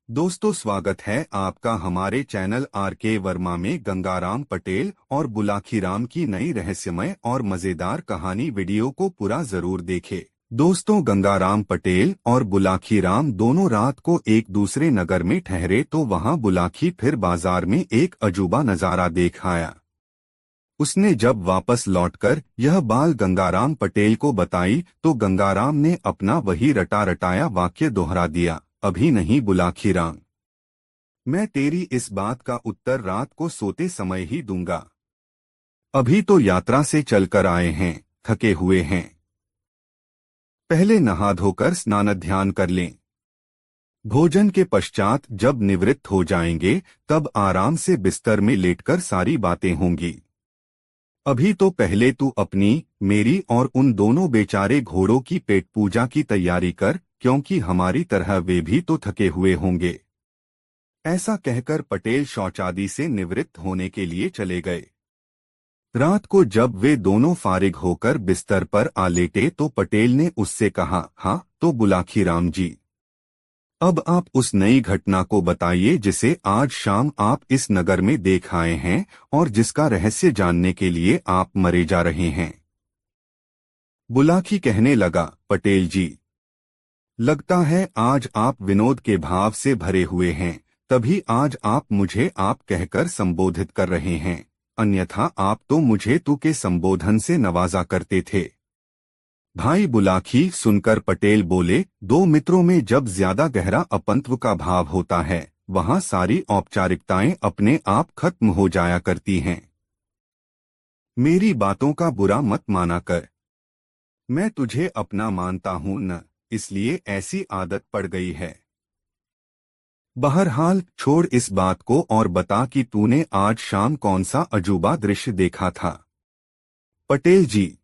दोस्तों, स्वागत है आपका हमारे चैनल आर.के. वर्मा में गंगाराम पटेल और बुलाखीराम की नई रहस्यमय और मजेदार कहानी वीडियो को पूरा जरूर देखें। दोस्तों, गंगाराम पटेल और बुलाखीराम दोनों रात को एक दूसरे नगर में ठहरे तो वहां बुलाखी फिर बाजार में एक अजूबा नजारा देख आया। उसने जब वापस लौटकर यह बाल गंगाराम पटेल को बताई तो गंगाराम ने अपना वही रटा रटाया वाक्य दोहरा दिया, अभी नहीं बुलाखीराम, मैं तेरी इस बात का उत्तर रात को सोते समय ही दूंगा। अभी तो यात्रा से चलकर आए हैं, थके हुए हैं। पहले नहा धोकर स्नान ध्यान कर लें। भोजन के पश्चात जब निवृत्त हो जाएंगे तब आराम से बिस्तर में लेटकर सारी बातें होंगी। अभी तो पहले तू अपनी, मेरी और उन दोनों बेचारे घोड़ों की पेट पूजा की तैयारी कर, क्योंकि हमारी तरह वे भी तो थके हुए होंगे। ऐसा कहकर पटेल शौचादि से निवृत्त होने के लिए चले गए। रात को जब वे दोनों फारिग होकर बिस्तर पर आ लेटे तो पटेल ने उससे कहा, हाँ तो बुलाखीराम जी, अब आप उस नई घटना को बताइए जिसे आज शाम आप इस नगर में देख आए हैं और जिसका रहस्य जानने के लिए आप मरे जा रहे हैं। बुलाखी कहने लगा, पटेल जी, लगता है आज आप विनोद के भाव से भरे हुए हैं, तभी आज आप मुझे आप कहकर संबोधित कर रहे हैं, अन्यथा आप तो मुझे तू के संबोधन से नवाजा करते थे। भाई बुलाखी, सुनकर पटेल बोले, दो मित्रों में जब ज्यादा गहरा अपंत्व का भाव होता है वहां सारी औपचारिकताएं अपने आप खत्म हो जाया करती हैं। मेरी बातों का बुरा मत माना कर, मैं तुझे अपना मानता हूं न, इसलिए ऐसी आदत पड़ गई है। बहरहाल छोड़ इस बात को और बता कि तूने आज शाम कौन सा अजूबा दृश्य देखा था। पटेल जी,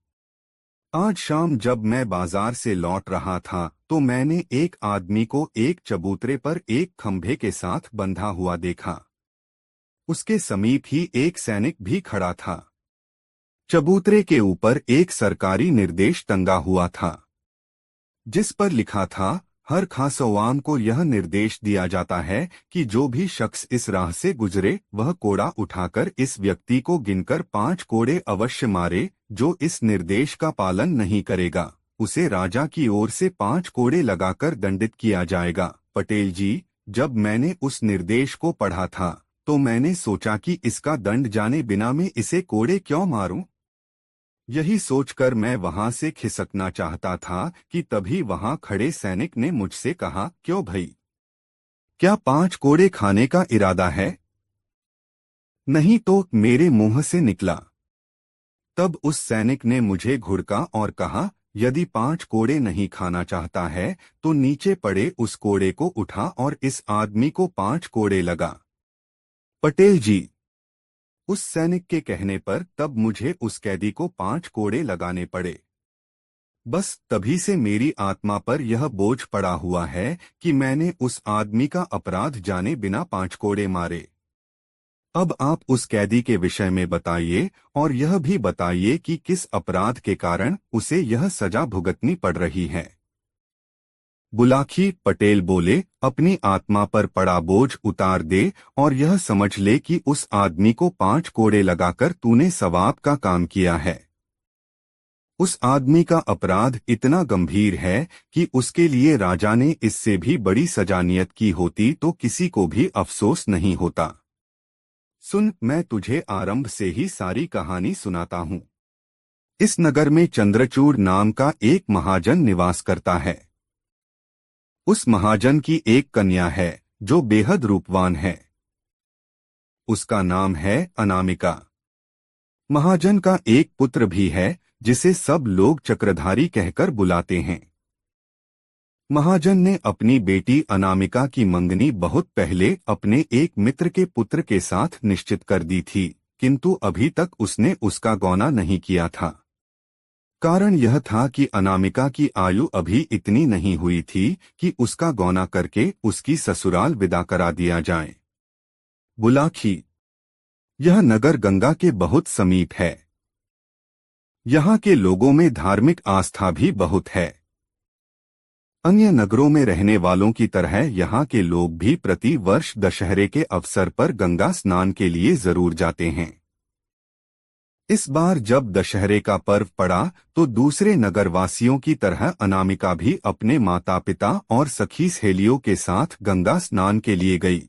आज शाम जब मैं बाजार से लौट रहा था तो मैंने एक आदमी को एक चबूतरे पर एक खंभे के साथ बंधा हुआ देखा। उसके समीप ही एक सैनिक भी खड़ा था। चबूतरे के ऊपर एक सरकारी निर्देश टंगा हुआ था, जिस पर लिखा था, हर खासवाम को यह निर्देश दिया जाता है कि जो भी शख्स इस राह से गुजरे वह कोड़ा उठाकर इस व्यक्ति को गिनकर 5 कोड़े अवश्य मारे। जो इस निर्देश का पालन नहीं करेगा उसे राजा की ओर से 5 कोड़े लगाकर दंडित किया जाएगा। पटेल जी, जब मैंने उस निर्देश को पढ़ा था तो मैंने सोचा कि इसका दंड जाने बिना मैं इसे कोड़े क्यों मारूं। यही सोचकर मैं वहां से खिसकना चाहता था कि तभी वहां खड़े सैनिक ने मुझसे कहा, क्यों भई, क्या 5 कोड़े खाने का इरादा है? नहीं तो, मेरे मुंह से निकला। तब उस सैनिक ने मुझे घुड़का और कहा, यदि 5 कोड़े नहीं खाना चाहता है तो नीचे पड़े उस कोड़े को उठा और इस आदमी को 5 कोड़े लगा। पटेल जी, उस सैनिक के कहने पर तब मुझे उस कैदी को 5 कोड़े लगाने पड़े। बस तभी से मेरी आत्मा पर यह बोझ पड़ा हुआ है कि मैंने उस आदमी का अपराध जाने बिना 5 कोड़े मारे। अब आप उस कैदी के विषय में बताइए और यह भी बताइए कि किस अपराध के कारण उसे यह सजा भुगतनी पड़ रही है। बुलाखी पटेल बोले, अपनी आत्मा पर पड़ा बोझ उतार दे और यह समझ ले कि उस आदमी को 5 कोड़े लगाकर तूने सवाब का काम किया है। उस आदमी का अपराध इतना गंभीर है कि उसके लिए राजा ने इससे भी बड़ी सजा नियत की होती तो किसी को भी अफसोस नहीं होता। सुन, मैं तुझे आरंभ से ही सारी कहानी सुनाता हूँ। इस नगर में चंद्रचूड़ नाम का एक महाजन निवास करता है। उस महाजन की एक कन्या है जो बेहद रूपवान है। उसका नाम है अनामिका। महाजन का एक पुत्र भी है जिसे सब लोग चक्रधारी कहकर बुलाते हैं। महाजन ने अपनी बेटी अनामिका की मंगनी बहुत पहले अपने एक मित्र के पुत्र के साथ निश्चित कर दी थी, किंतु अभी तक उसने उसका गौना नहीं किया था। कारण यह था कि अनामिका की आयु अभी इतनी नहीं हुई थी कि उसका गौना करके उसकी ससुराल विदा करा दिया जाए। बुलाखी, यह नगर गंगा के बहुत समीप है। यहाँ के लोगों में धार्मिक आस्था भी बहुत है। अन्य नगरों में रहने वालों की तरह यहाँ के लोग भी प्रति वर्ष दशहरे के अवसर पर गंगा स्नान के लिए जरूर जाते हैं। इस बार जब दशहरे का पर्व पड़ा तो दूसरे नगरवासियों की तरह अनामिका भी अपने माता पिता और सखी सहेलियों के साथ गंगा स्नान के लिए गई।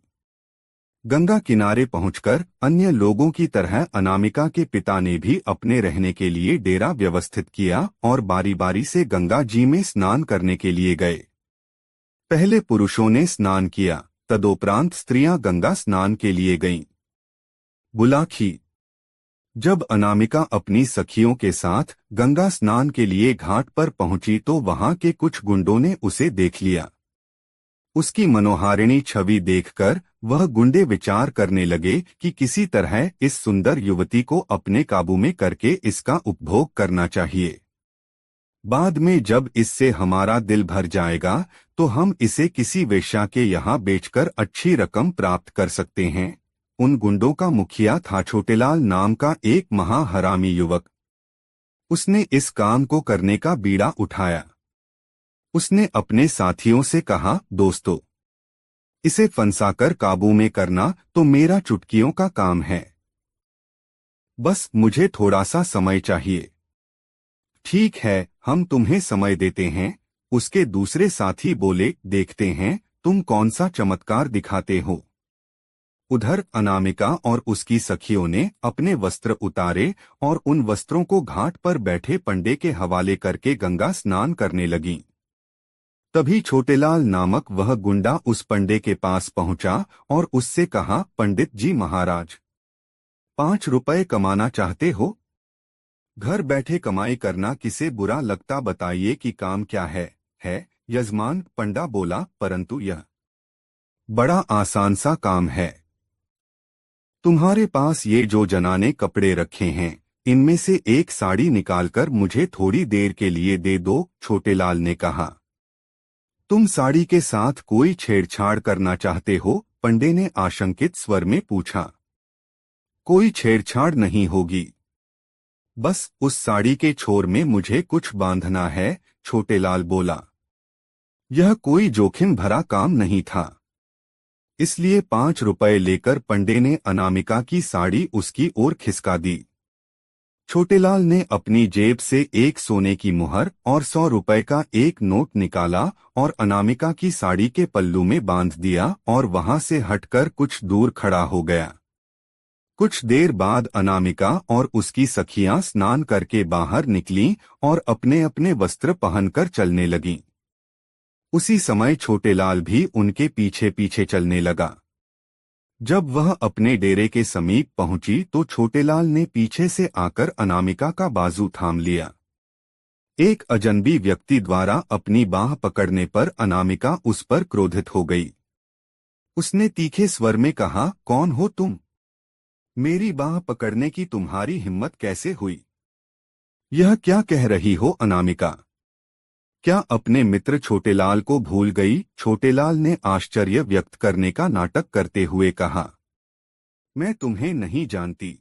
गंगा किनारे पहुंचकर अन्य लोगों की तरह अनामिका के पिता ने भी अपने रहने के लिए डेरा व्यवस्थित किया और बारी बारी से गंगा जी में स्नान करने के लिए गए। पहले पुरुषों ने स्नान किया, तदोपरांत स्त्रियां गंगा स्नान के लिए गईं। बुलाखी। जब अनामिका अपनी सखियों के साथ गंगा स्नान के लिए घाट पर पहुंची तो वहां के कुछ गुंडों ने उसे देख लिया। उसकी मनोहारिणी छवि देखकर वह गुंडे विचार करने लगे कि किसी तरह इस सुंदर युवती को अपने काबू में करके इसका उपभोग करना चाहिए। बाद में जब इससे हमारा दिल भर जाएगा तो हम इसे किसी वेश्या के यहाँ बेचकर अच्छी रकम प्राप्त कर सकते हैं। उन गुंडों का मुखिया था छोटेलाल नाम का एक महाहरामी युवक। उसने इस काम को करने का बीड़ा उठाया। उसने अपने साथियों से कहा, दोस्तों, इसे फंसाकर काबू में करना तो मेरा चुटकियों का काम है। बस मुझे थोड़ा सा समय चाहिए। ठीक है, हम तुम्हें समय देते हैं। उसके दूसरे साथी बोले, देखते हैं तुम कौन सा चमत्कार दिखाते हो। उधर अनामिका और उसकी सखियों ने अपने वस्त्र उतारे और उन वस्त्रों को घाट पर बैठे पंडे के हवाले करके गंगा स्नान करने लगीं। तभी छोटेलाल नामक वह गुंडा उस पंडे के पास पहुंचा और उससे कहा, पंडित जी महाराज, 5 रुपए कमाना चाहते हो? घर बैठे कमाई करना किसे बुरा लगता, बताइए कि काम क्या है यजमान। पंडा बोला, परंतु यह बड़ा आसान सा काम है। तुम्हारे पास ये जो जनाने कपड़े रखे हैं, इनमें से एक साड़ी निकालकर मुझे थोड़ी देर के लिए दे दो। छोटेलाल ने कहा, तुम साड़ी के साथ कोई छेड़छाड़ करना चाहते हो? पंडे ने आशंकित स्वर में पूछा। कोई छेड़छाड़ नहीं होगी, बस उस साड़ी के छोर में मुझे कुछ बांधना है। छोटेलाल बोला। यह कोई जोखिम भरा काम नहीं था, इसलिए 5 रुपए लेकर पंडे ने अनामिका की साड़ी उसकी ओर खिसका दी। छोटेलाल ने अपनी जेब से एक सोने की मुहर और 100 रुपए का एक नोट निकाला और अनामिका की साड़ी के पल्लू में बांध दिया और वहां से हटकर कुछ दूर खड़ा हो गया। कुछ देर बाद अनामिका और उसकी सखियां स्नान करके बाहर निकलीं और अपने अपने वस्त्र पहनकर चलने लगीं। उसी समय छोटेलाल भी उनके पीछे पीछे चलने लगा। जब वह अपने डेरे के समीप पहुंची तो छोटेलाल ने पीछे से आकर अनामिका का बाजू थाम लिया। एक अजनबी व्यक्ति द्वारा अपनी बाह पकड़ने पर अनामिका उस पर क्रोधित हो गई। उसने तीखे स्वर में कहा, कौन हो तुम? मेरी बाह पकड़ने की तुम्हारी हिम्मत कैसे हुई? यह क्या कह रही हो अनामिका? क्या अपने मित्र छोटेलाल को भूल गई? छोटेलाल ने आश्चर्य व्यक्त करने का नाटक करते हुए कहा, मैं तुम्हें नहीं जानती।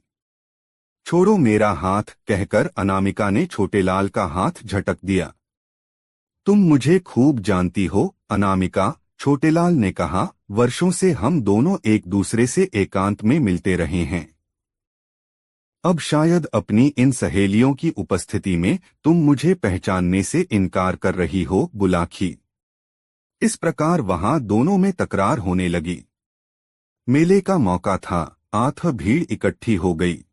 छोड़ो मेरा हाथ, कहकर अनामिका ने छोटेलाल का हाथ झटक दिया। तुम मुझे खूब जानती हो अनामिका, छोटेलाल ने कहा, वर्षों से हम दोनों एक दूसरे से एकांत में मिलते रहे हैं। अब शायद अपनी इन सहेलियों की उपस्थिति में तुम मुझे पहचानने से इनकार कर रही हो। बुलाखी। इस प्रकार वहां दोनों में तकरार होने लगी। मेले का मौका था, आठ भीड़ इकट्ठी हो गई।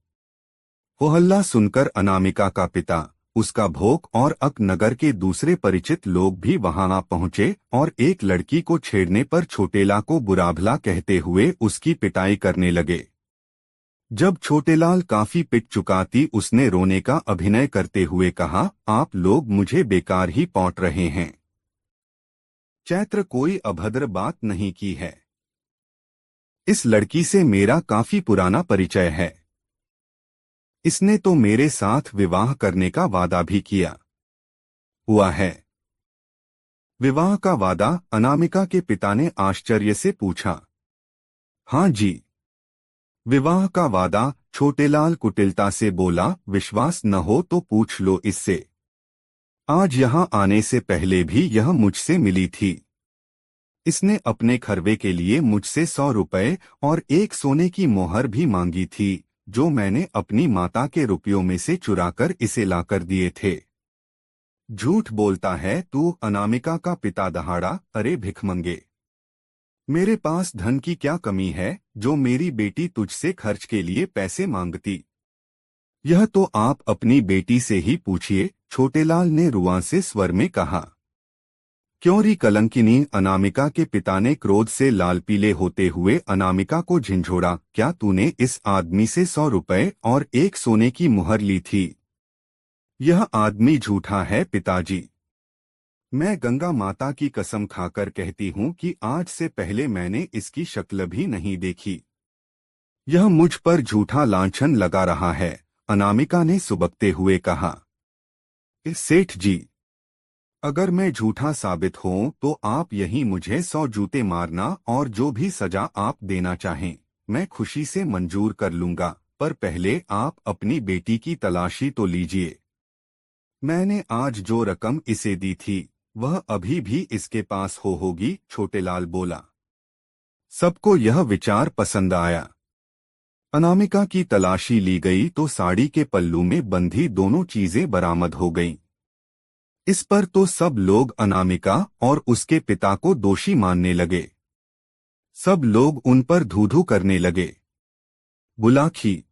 होहल्ला सुनकर अनामिका का पिता, उसका भोग और अक नगर के दूसरे परिचित लोग भी वहां आ पहुंचे और एक लड़की को छेड़ने पर छोटेला को बुराभला कहते हुए उसकी पिटाई करने लगे। जब छोटेलाल काफी पिट चुका थी, उसने रोने का अभिनय करते हुए कहा, आप लोग मुझे बेकार ही पौंट रहे हैं। चैत्र कोई अभद्र बात नहीं की है। इस लड़की से मेरा काफी पुराना परिचय है। इसने तो मेरे साथ विवाह करने का वादा भी किया हुआ है। विवाह का वादा? अनामिका के पिता ने आश्चर्य से पूछा। हाँ जी, विवाह का वादा, छोटेलाल कुटिलता से बोला। विश्वास न हो तो पूछ लो इससे। आज यहाँ आने से पहले भी यह मुझसे मिली थी। इसने अपने खरवे के लिए मुझसे 100 रुपए और एक सोने की मोहर भी मांगी थी, जो मैंने अपनी माता के रुपयों में से चुराकर इसे लाकर दिए थे। झूठ बोलता है तू, अनामिका का पिता दहाड़ा। अरे भिखमंगे, मेरे पास धन की क्या कमी है जो मेरी बेटी तुझसे खर्च के लिए पैसे मांगती? यह तो आप अपनी बेटी से ही पूछिए, छोटेलाल ने रुआंसे स्वर में कहा। क्यों री कलंकिनी? अनामिका के पिता ने क्रोध से लाल पीले होते हुए अनामिका को झिंझोड़ा। क्या तूने इस आदमी से 100 रुपए और एक सोने की मुहर ली थी? यह आदमी झूठा है पिताजी। मैं गंगा माता की कसम खाकर कहती हूँ कि आज से पहले मैंने इसकी शक्ल भी नहीं देखी। यह मुझ पर झूठा लांछन लगा रहा है, अनामिका ने सुबकते हुए कहा। सेठ जी, अगर मैं झूठा साबित हूं तो आप यहीं मुझे 100 जूते मारना और जो भी सजा आप देना चाहें मैं खुशी से मंजूर कर लूंगा, पर पहले आप अपनी बेटी की तलाशी तो लीजिए। मैंने आज जो रकम इसे दी थी वह अभी भी इसके पास होगी, छोटेलाल बोला। सबको यह विचार पसंद आया। अनामिका की तलाशी ली गई तो साड़ी के पल्लू में बंधी दोनों चीजें बरामद हो गईं। इस पर तो सब लोग अनामिका और उसके पिता को दोषी मानने लगे। सब लोग उन पर धू-धू करने लगे। बुलाखी।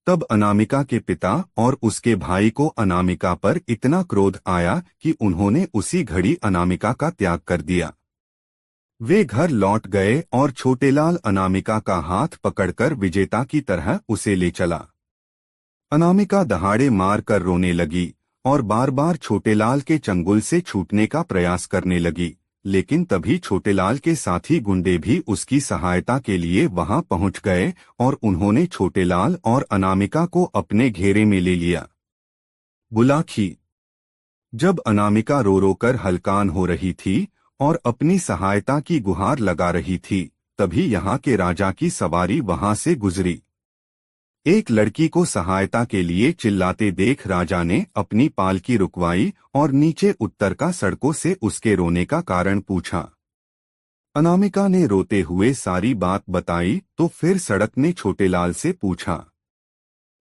तब अनामिका के पिता और उसके भाई को अनामिका पर इतना क्रोध आया कि उन्होंने उसी घड़ी अनामिका का त्याग कर दिया। वे घर लौट गए और छोटेलाल अनामिका का हाथ पकड़कर विजेता की तरह उसे ले चला। अनामिका दहाड़े मार कर रोने लगी और बार बार छोटेलाल के चंगुल से छूटने का प्रयास करने लगी, लेकिन तभी छोटेलाल के साथी गुंडे भी उसकी सहायता के लिए वहां पहुंच गए और उन्होंने छोटेलाल और अनामिका को अपने घेरे में ले लिया। बुलाखी। जब अनामिका रो रो कर हलकान हो रही थी और अपनी सहायता की गुहार लगा रही थी, तभी यहाँ के राजा की सवारी वहां से गुजरी। एक लड़की को सहायता के लिए चिल्लाते देख राजा ने अपनी पालकी रुकवाई और नीचे उतर का सड़कों से उसके रोने का कारण पूछा। अनामिका ने रोते हुए सारी बात बताई तो फिर सड़क ने छोटेलाल से पूछा।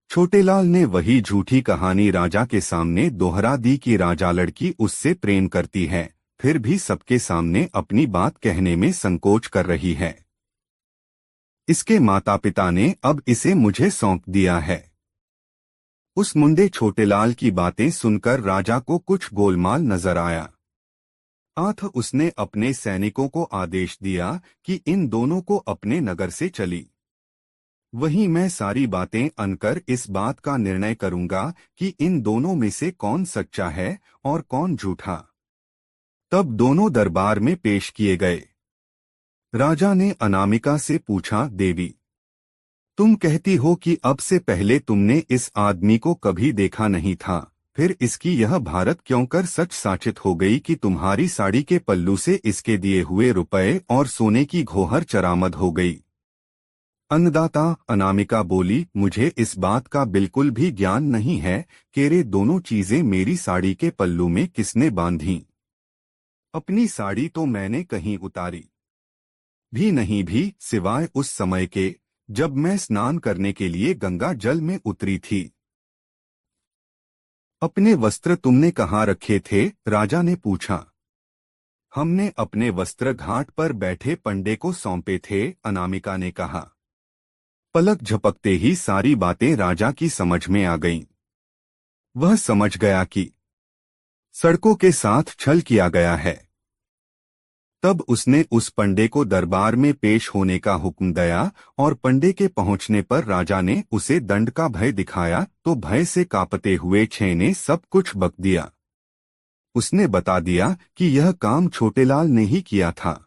छोटेलाल ने वही झूठी कहानी राजा के सामने दोहरा दी कि राजा लड़की उससे प्रेम करती है, फिर भी सबके सामने अपनी बात कहने में संकोच कर रही है। इसके माता पिता ने अब इसे मुझे सौंप दिया है। उस मुंडे छोटेलाल की बातें सुनकर राजा को कुछ गोलमाल नजर आया। उसने अपने सैनिकों को आदेश दिया कि इन दोनों को अपने नगर से चली। वहीं मैं सारी बातें अनकर इस बात का निर्णय करूंगा कि इन दोनों में से कौन सच्चा है और कौन झूठा। तब दोनों दरबार में पेश किए गए। राजा ने अनामिका से पूछा, देवी, तुम कहती हो कि अब से पहले तुमने इस आदमी को कभी देखा नहीं था, फिर इसकी यह भारत क्यों कर सच साचित हो गई कि तुम्हारी साड़ी के पल्लू से इसके दिए हुए रुपए और सोने की घोहर चरामद हो गई? अन्नदाता, अनामिका बोली, मुझे इस बात का बिल्कुल भी ज्ञान नहीं है कि रे दोनों चीजें मेरी साड़ी के पल्लू में किसने बांधी। अपनी साड़ी तो मैंने कहीं उतारी भी नहीं, भी सिवाय उस समय के जब मैं स्नान करने के लिए गंगा जल में उतरी थी। अपने वस्त्र तुमने कहाँ रखे थे? राजा ने पूछा। हमने अपने वस्त्र घाट पर बैठे पंडे को सौंपे थे, अनामिका ने कहा। पलक झपकते ही सारी बातें राजा की समझ में आ गईं। वह समझ गया कि सड़कों के साथ छल किया गया है। तब उसने उस पंडे को दरबार में पेश होने का हुक्म दिया और पंडे के पहुंचने पर राजा ने उसे दंड का भय दिखाया तो भय से कांपते हुए छे ने सब कुछ बक दिया। उसने बता दिया कि यह काम छोटेलाल ने ही किया था।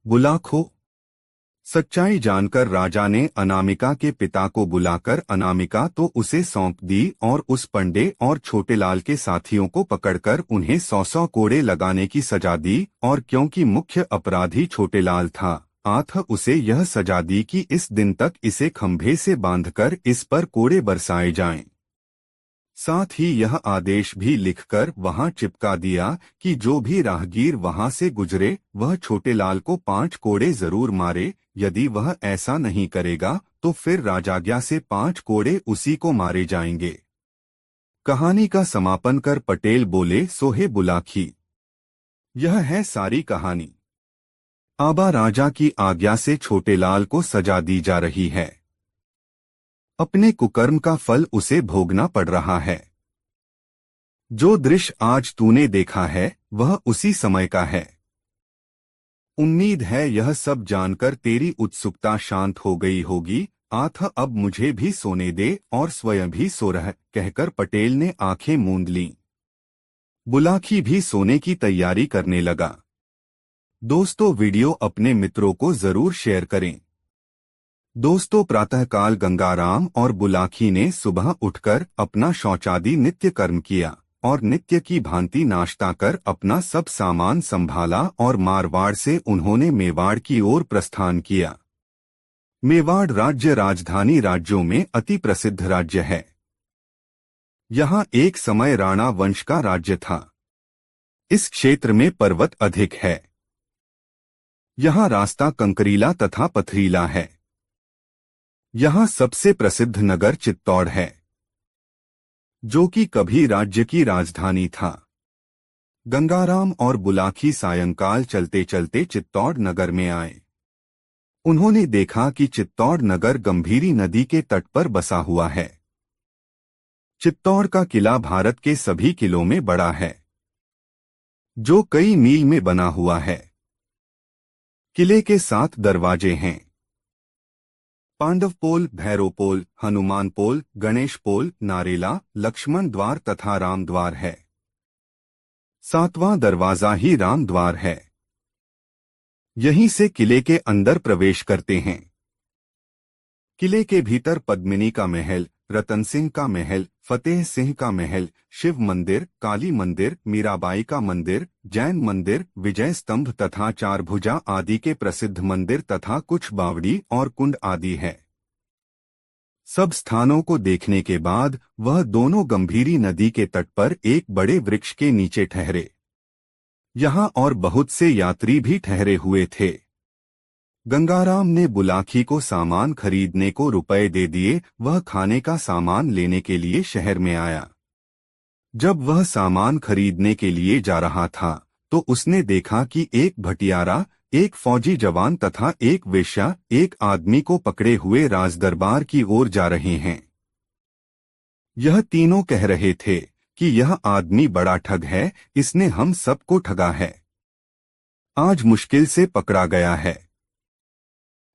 बुलाखो। सच्चाई जानकर राजा ने अनामिका के पिता को बुलाकर अनामिका तो उसे सौंप दी और उस पंडे और छोटेलाल के साथियों को पकड़कर उन्हें 100 कोड़े लगाने की सजा दी और क्योंकि मुख्य अपराधी छोटेलाल था, उसे यह सजा दी कि इस दिन तक इसे खंभे से बांधकर इस पर कोड़े बरसाए जाएं। साथ ही यह आदेश भी लिखकर वहां चिपका दिया कि जो भी राहगीर वहां से गुजरे वह छोटेलाल को 5 कोड़े जरूर मारे। यदि वह ऐसा नहीं करेगा तो फिर राजाज्ञा से 5 कोड़े उसी को मारे जाएंगे। कहानी का समापन कर पटेल बोले, सोहे बुलाखी। यह है सारी कहानी। आबा राजा की आज्ञा से छोटेलाल को सजा दी जा रही है। अपने कुकर्म का फल उसे भोगना पड़ रहा है। जो दृश्य आज तूने देखा है वह उसी समय का है। उम्मीद है यह सब जानकर तेरी उत्सुकता शांत हो गई होगी। आथ अब मुझे भी सोने दे और स्वयं भी सो रह, कहकर पटेल ने आंखें मूंद लीं। बुलाखी भी सोने की तैयारी करने लगा। दोस्तों, वीडियो अपने मित्रों को जरूर शेयर करें। दोस्तों, प्रातःकाल गंगाराम और बुलाखी ने सुबह उठकर अपना शौचादि नित्य कर्म किया और नित्य की भांति नाश्ता कर अपना सब सामान संभाला और मारवाड़ से उन्होंने मेवाड़ की ओर प्रस्थान किया। मेवाड़ राज्य राजधानी राज्यों में अति प्रसिद्ध राज्य है। यहाँ एक समय राणा वंश का राज्य था। इस क्षेत्र में पर्वत अधिक है। यहाँ रास्ता कंकरीला तथा पथरीला है। यहाँ सबसे प्रसिद्ध नगर चित्तौड़ है, जो कि कभी राज्य की राजधानी था। गंगाराम और बुलाखी सायंकाल चलते चलते चित्तौड़ नगर में आए। उन्होंने देखा कि चित्तौड़ नगर गंभीरी नदी के तट पर बसा हुआ है। चित्तौड़ का किला भारत के सभी किलों में बड़ा है, जो कई मील में बना हुआ है। किले के 7 दरवाजे हैं। पांडव पोल, भैरव पोल, हनुमान पोल, गणेश पोल, नारेला, लक्ष्मण द्वार तथा राम द्वार है। 7वां दरवाजा ही राम द्वार है। यहीं से किले के अंदर प्रवेश करते हैं। किले के भीतर पद्मिनी का महल, रतन सिंह का महल, फतेह सिंह का महल, शिव मंदिर, काली मंदिर, मीराबाई का मंदिर, जैन मंदिर, विजय स्तंभ तथा 4 भुजा आदि के प्रसिद्ध मंदिर तथा कुछ बावड़ी और कुंड आदि है। सब स्थानों को देखने के बाद वह दोनों गंभीरी नदी के तट पर एक बड़े वृक्ष के नीचे ठहरे। यहाँ और बहुत से यात्री भी ठहरे हुए थे। गंगाराम ने बुलाखी को सामान खरीदने को रुपए दे दिए। वह खाने का सामान लेने के लिए शहर में आया। जब वह सामान खरीदने के लिए जा रहा था तो उसने देखा कि एक भटियारा, एक फौजी जवान तथा एक वेश्या एक आदमी को पकड़े हुए राजदरबार की ओर जा रहे हैं। यह तीनों कह रहे थे कि यह आदमी बड़ा ठग है, इसने हम सबको ठगा है। आज मुश्किल से पकड़ा गया है।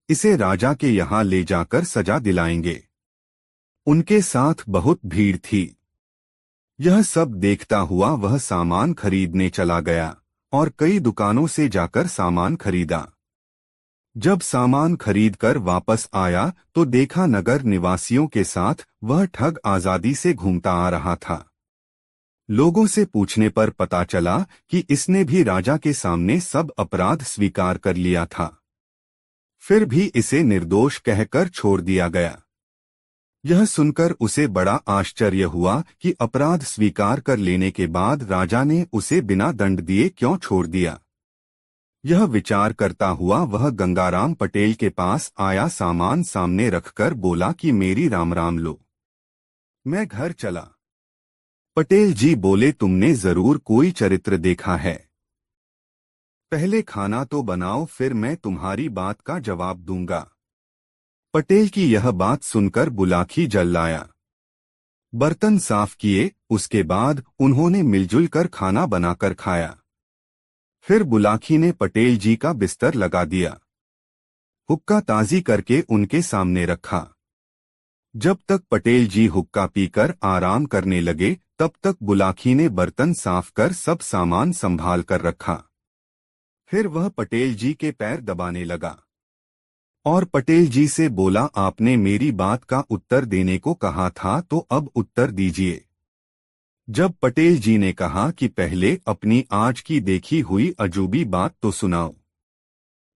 इसे राजा के यहाँ ले जाकर सजा दिलाएंगे। उनके साथ बहुत भीड़ थी। यह सब देखता हुआ वह सामान खरीदने चला गया और कई दुकानों से जाकर सामान खरीदा। जब सामान खरीदकर वापस आया तो देखा नगर निवासियों के साथ वह ठग आजादी से घूमता आ रहा था। लोगों से पूछने पर पता चला कि इसने भी राजा के सामने सब अपराध स्वीकार कर लिया था। फिर भी इसे निर्दोष कहकर छोड़ दिया गया। यह सुनकर उसे बड़ा आश्चर्य हुआ कि अपराध स्वीकार कर लेने के बाद राजा ने उसे बिना दंड दिए क्यों छोड़ दिया। यह विचार करता हुआ वह गंगाराम पटेल के पास आया, सामान सामने रखकर बोला कि मेरी राम राम लो, मैं घर चला। पटेल जी बोले, तुमने जरूर कोई चरित्र देखा है। पहले खाना तो बनाओ, फिर मैं तुम्हारी बात का जवाब दूंगा। पटेल की यह बात सुनकर बुलाखी जल लाया। बर्तन साफ किए, उसके बाद उन्होंने मिलजुल कर खाना बनाकर खाया। फिर बुलाखी ने पटेल जी का बिस्तर लगा दिया। हुक्का ताज़ी करके उनके सामने रखा। जब तक पटेल जी हुक्का पीकर आराम करने लगे तब तक बुलाखी ने बर्तन साफ कर सब सामान संभाल कर रखा। फिर वह पटेल जी के पैर दबाने लगा और पटेल जी से बोला, आपने मेरी बात का उत्तर देने को कहा था तो अब उत्तर दीजिए। जब पटेल जी ने कहा कि पहले अपनी आज की देखी हुई अजूबी बात तो सुनाओ।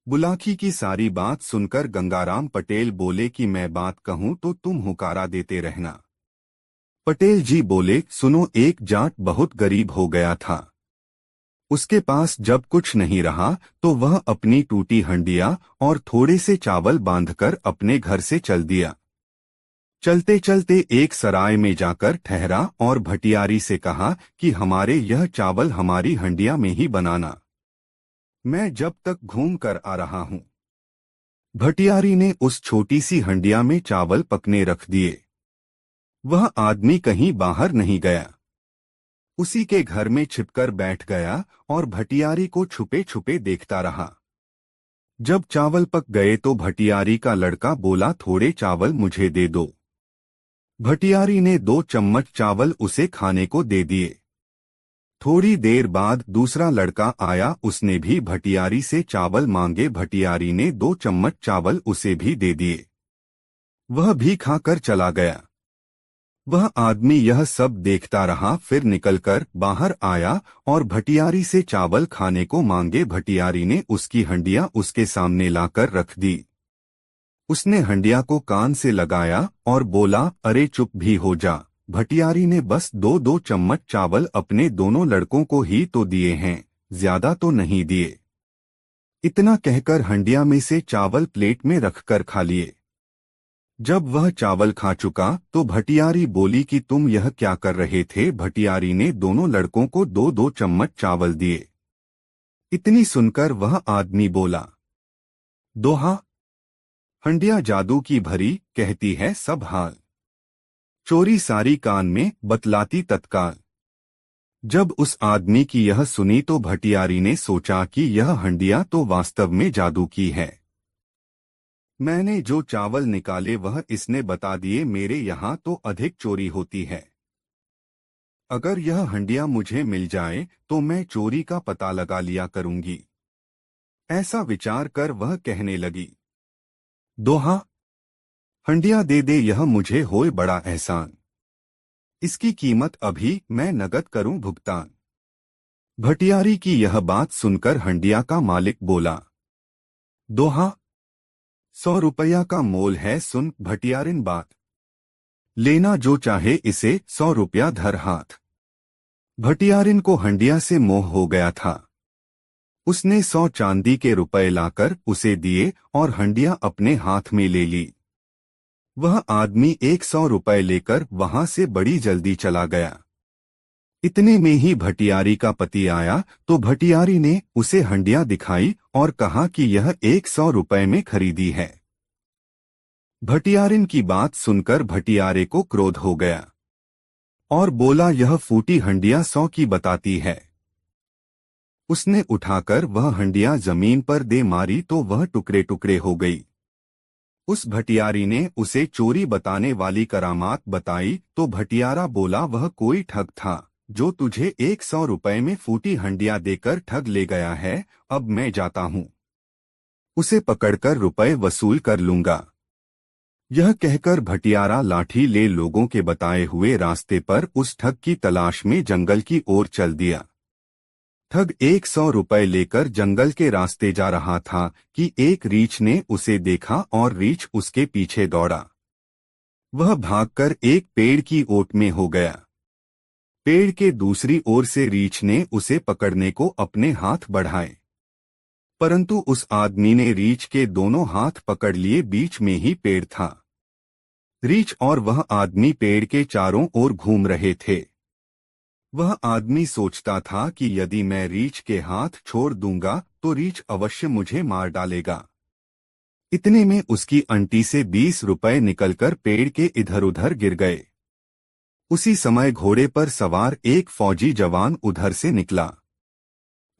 बुलाखी की सारी बात सुनकर गंगाराम पटेल बोले कि मैं बात कहूं तो तुम हुकारा देते रहना। पटेल जी बोले, सुनो, एक जाट बहुत गरीब हो गया था। उसके पास जब कुछ नहीं रहा तो वह अपनी टूटी हंडिया और थोड़े से चावल बांधकर अपने घर से चल दिया। चलते चलते एक सराय में जाकर ठहरा और भटियारी से कहा कि हमारे यह चावल हमारी हंडिया में ही बनाना, मैं जब तक घूम कर आ रहा हूँ। भटियारी ने उस छोटी सी हंडिया में चावल पकने रख दिए। वह आदमी कहीं बाहर नहीं गया, उसी के घर में छिपकर बैठ गया और भटियारी को छुपे छुपे देखता रहा। जब चावल पक गए तो भटियारी का लड़का बोला, थोड़े चावल मुझे दे दो। भटियारी ने 2 चम्मच चावल उसे खाने को दे दिए। थोड़ी देर बाद दूसरा लड़का आया, उसने भी भटियारी से चावल मांगे। भटियारी ने 2 चम्मच चावल उसे भी दे दिए। वह भी खाकर चला गया। वह आदमी यह सब देखता रहा, फिर निकलकर बाहर आया और भटियारी से चावल खाने को मांगे। भटियारी ने उसकी हंडिया उसके सामने लाकर रख दी। उसने हंडिया को कान से लगाया और बोला, अरे चुप भी हो जा। भटियारी ने बस 2-2 चम्मच चावल अपने दोनों लड़कों को ही तो दिए हैं, ज्यादा तो नहीं दिए। इतना कहकर हंडिया में से चावल प्लेट में रखकर खा लिए। जब वह चावल खा चुका तो भटियारी बोली कि तुम यह क्या कर रहे थे। भटियारी ने दोनों लड़कों को 2-2 चम्मच चावल दिए। इतनी सुनकर वह आदमी बोला, दोहा, हंडिया जादू की भरी, कहती है सब हाल। चोरी सारी कान में, बतलाती तत्काल। जब उस आदमी की यह सुनी तो भटियारी ने सोचा कि यह हंडिया तो वास्तव में जादू की है। मैंने जो चावल निकाले वह इसने बता दिए, मेरे यहाँ तो अधिक चोरी होती है। अगर यह हंडिया मुझे मिल जाए तो मैं चोरी का पता लगा लिया करूंगी। ऐसा विचार कर वह कहने लगी, दोहा, हंडिया दे दे यह मुझे होए बड़ा एहसान। इसकी कीमत अभी मैं नगद करूं भुगतान। भटियारी की यह बात सुनकर हंडिया का मालिक बोला, दोहा, 100 रुपया का मोल है, सुन भटियारिन बात। लेना जो चाहे इसे, 100 रुपया धर हाथ। भटियारिन को हंडिया से मोह हो गया था। उसने 100 चांदी के रुपए लाकर उसे दिए और हंडिया अपने हाथ में ले ली। वह आदमी 100 रुपए लेकर वहां से बड़ी जल्दी चला गया। इतने में ही भटियारी का पति आया तो भटियारी ने उसे हंडिया दिखाई और कहा कि यह 100 रुपए में खरीदी है। भटियारिन की बात सुनकर भटियारे को क्रोध हो गया और बोला, यह फूटी हंडिया 100 की बताती है। उसने उठाकर वह हंडिया जमीन पर दे मारी तो वह टुकड़े टुकड़े हो गई। उस भटियारी ने उसे चोरी बताने वाली करामात बताई तो भटियारा बोला, वह कोई ठग था जो तुझे 100 रुपए में फूटी हंडिया देकर ठग ले गया है। अब मैं जाता हूँ, उसे पकड़कर रुपए वसूल कर लूंगा। यह कहकर भटियारा लाठी ले लोगों के बताए हुए रास्ते पर उस ठग की तलाश में जंगल की ओर चल दिया। ठग 100 रुपए लेकर जंगल के रास्ते जा रहा था कि एक रीछ ने उसे देखा और रीछ उसके पीछे दौड़ा। वह भागकर एक पेड़ की ओट में हो गया। पेड़ के दूसरी ओर से रीछ ने उसे पकड़ने को अपने हाथ बढ़ाए, परंतु उस आदमी ने रीछ के दोनों हाथ पकड़ लिए, बीच में ही पेड़ था। रीछ और वह आदमी पेड़ के चारों ओर घूम रहे थे। वह आदमी सोचता था कि यदि मैं रीछ के हाथ छोड़ दूंगा तो रीछ अवश्य मुझे मार डालेगा। इतने में उसकी अंटी से 20 रुपए निकलकर पेड़ के इधर उधर गिर गए। उसी समय घोड़े पर सवार एक फौजी जवान उधर से निकला।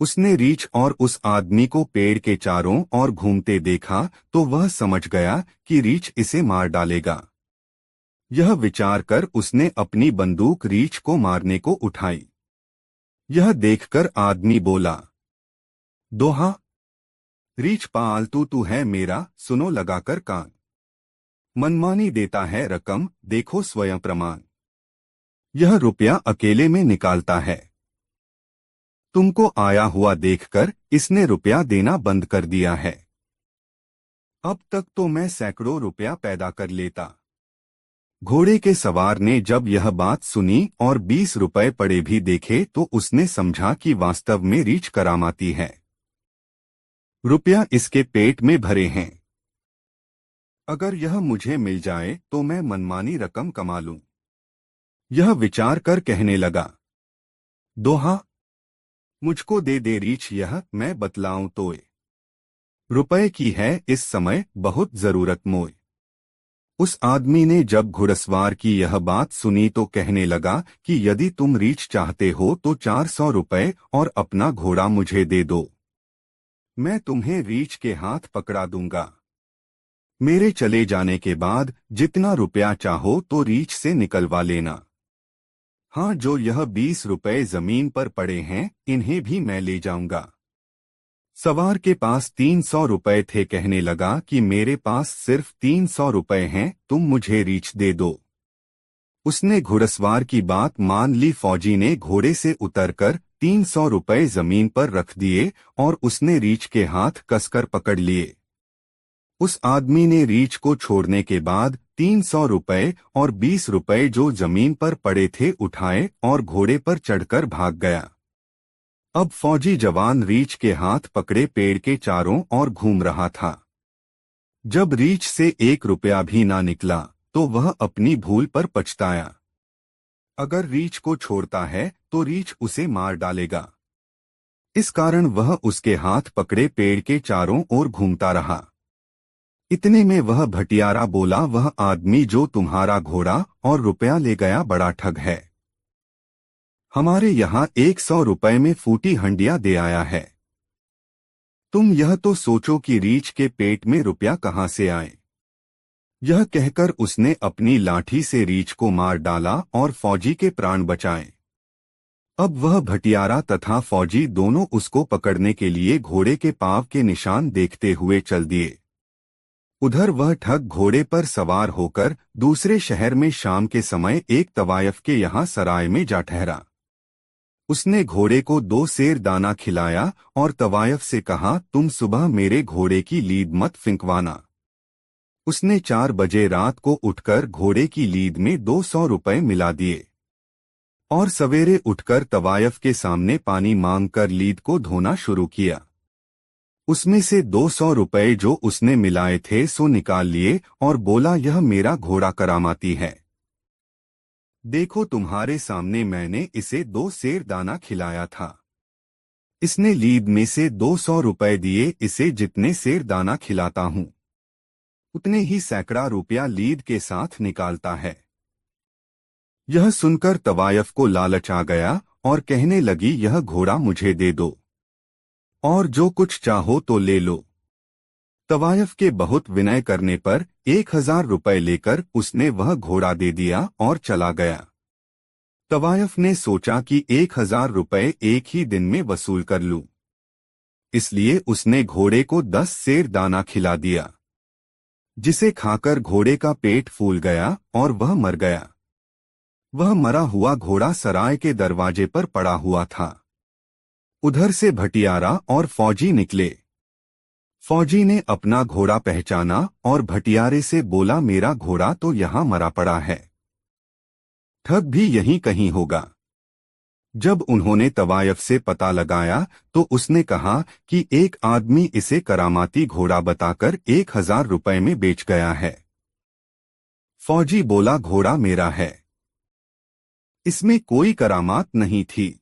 उसने रीछ और उस आदमी को पेड़ के चारों ओर घूमते देखा तो वह समझ गया कि रीछ इसे मार डालेगा। यह विचार कर उसने अपनी बंदूक रीछ को मारने को उठाई। यह देखकर आदमी बोला, दोहा, रीछ पालतू तू है मेरा, सुनो लगाकर कान। मनमानी देता है रकम, देखो स्वयं प्रमाण। यह रुपया अकेले में निकालता है। तुमको आया हुआ देखकर इसने रुपया देना बंद कर दिया है। अब तक तो मैं सैकड़ों रुपया पैदा कर लेता। घोड़े के सवार ने जब यह बात सुनी और 20 रुपए पड़े भी देखे तो उसने समझा कि वास्तव में रीछ करामाती है। रुपया इसके पेट में भरे हैं। अगर यह मुझे मिल जाए तो मैं मनमानी रकम कमा लूं। यह विचार कर कहने लगा, दोहा मुझको दे दे रीछ, यह मैं बतलाऊं तोय। रुपए की है इस समय बहुत जरूरत मोय। उस आदमी ने जब घुड़सवार की यह बात सुनी तो कहने लगा कि यदि तुम रीछ चाहते हो तो 400 रुपए और अपना घोड़ा मुझे दे दो। मैं तुम्हें रीछ के हाथ पकड़ा दूंगा। मेरे चले जाने के बाद जितना रुपया चाहो तो रीछ से निकलवा लेना। हाँ, जो यह 20 रुपए जमीन पर पड़े हैं इन्हें भी मैं ले जाऊंगा। सवार के पास 300 रुपए थे। कहने लगा कि मेरे पास सिर्फ 300 रुपए हैं, तुम मुझे रीछ दे दो। उसने घुड़सवार की बात मान ली। फौजी ने घोड़े से उतरकर 300 रुपए जमीन पर रख दिए और उसने रीछ के हाथ कसकर पकड़ लिए। उस आदमी ने रीछ को छोड़ने के बाद 300 रुपए और 20 रुपए जो जमीन पर पड़े थे उठाए और घोड़े पर चढ़कर भाग गया। अब फौजी जवान रीछ के हाथ पकड़े पेड़ के चारों ओर घूम रहा था। जब रीछ से 1 रुपया भी ना निकला तो वह अपनी भूल पर पछताया। अगर रीछ को छोड़ता है तो रीछ उसे मार डालेगा। इस कारण वह उसके हाथ पकड़े पेड़ के चारों ओर घूमता रहा। इतने में वह भटियारा बोला, वह आदमी जो तुम्हारा घोड़ा और रुपया ले गया बड़ा ठग है। हमारे यहाँ 100 रुपए में फूटी हंडिया दे आया है। तुम यह तो सोचो कि रीछ के पेट में रुपया कहाँ से आए। यह कहकर उसने अपनी लाठी से रीछ को मार डाला और फौजी के प्राण बचाए। अब वह भटियारा तथा फौजी दोनों उसको पकड़ने के लिए घोड़े के पांव के निशान देखते हुए चल दिए। उधर वह ठग घोड़े पर सवार होकर दूसरे शहर में शाम के समय एक तवायफ के यहाँ सराय में जा ठहरा। उसने घोड़े को 2 सेर दाना खिलाया और तवायफ से कहा, तुम सुबह मेरे घोड़े की लीद मत फिंकवाना। उसने 4 बजे रात को उठकर घोड़े की लीद में 200 रुपए मिला दिए और सवेरे उठकर तवायफ के सामने पानी मांगकर लीद को धोना शुरू किया। उसमें से 200 रुपए जो उसने मिलाए थे सो निकाल लिए और बोला, यह मेरा घोड़ा करामाती है। देखो तुम्हारे सामने मैंने इसे 2 सेर दाना खिलाया था। इसने लीद में से 200 रुपए दिए। इसे जितने सेर दाना खिलाता हूँ उतने ही सैकड़ा रुपया लीद के साथ निकालता है। यह सुनकर तवायफ को लालच आ गया और कहने लगी, यह घोड़ा मुझे दे दो और जो कुछ चाहो तो ले लो। तवायफ के बहुत विनय करने पर 1000 रुपए लेकर उसने वह घोड़ा दे दिया और चला गया। तवायफ ने सोचा कि 1000 रुपए एक ही दिन में वसूल कर लूं। इसलिए उसने घोड़े को 10 सेर दाना खिला दिया, जिसे खाकर घोड़े का पेट फूल गया और वह मर गया। वह मरा हुआ घोड़ा सराय के दरवाजे पर पड़ा हुआ था। उधर से भटियारा और फौजी निकले। फौजी ने अपना घोड़ा पहचाना और भटियारे से बोला, मेरा घोड़ा तो यहाँ मरा पड़ा है, ठग भी यहीं कहीं होगा। जब उन्होंने तवायफ से पता लगाया तो उसने कहा कि एक आदमी इसे करामाती घोड़ा बताकर 1000 रुपए में बेच गया है। फौजी बोला, घोड़ा मेरा है, इसमें कोई करामात नहीं थी।